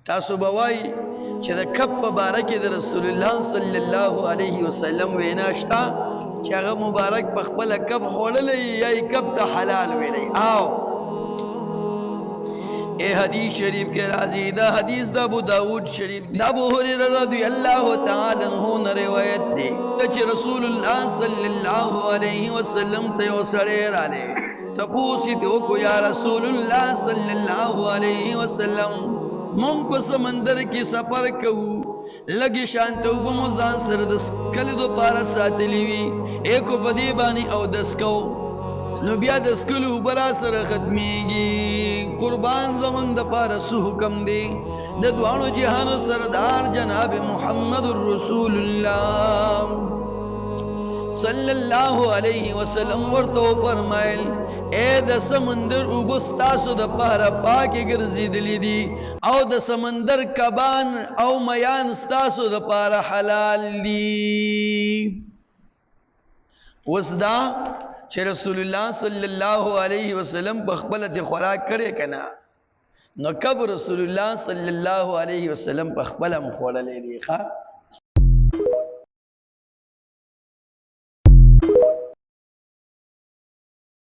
تاسو بوای چې د کب په باره کې د رسول الله صلی الله علیه وسلم وینا شته چې هغه مبارک په خپل کب خوړلی یا کب ته حلال ویلی او اے حدیث شریف کے راضی دا حدیث دا ابو داود شریف دا ابو ہریرہ رضی اللہ تعالی عنہ نے روایت دی کہ رسول اللہ صلی اللہ علیہ وسلم تے وسڑے رالے تپوسی تو کو یا رسول اللہ صلی اللہ علیہ وسلم مونږ په سمندر کې سفر کوو لګي شانته وبمزان سره د کله دو پارا ساتلی وی ایکو پدی باندې او دسکو نو بیا د سکلو برا سره ختميږي قربان زمون د پاره سو حکم دی د دوانو جهانو سردار جناب محمد رسول الله صلی الله علیه وسلم ورته فرمایل اے د سمندر وبستاسو د پاره پاکي ګرځیدلی دي او د سمندر کبان او میان ستاسو د پاره حلال دي وسدا چې رسول الله صلی الله علیه وسلم بخبل ته خوراک کړي کنا نو کب رسول الله صلی الله علیه وسلم بخبل مخوړلې دی ښا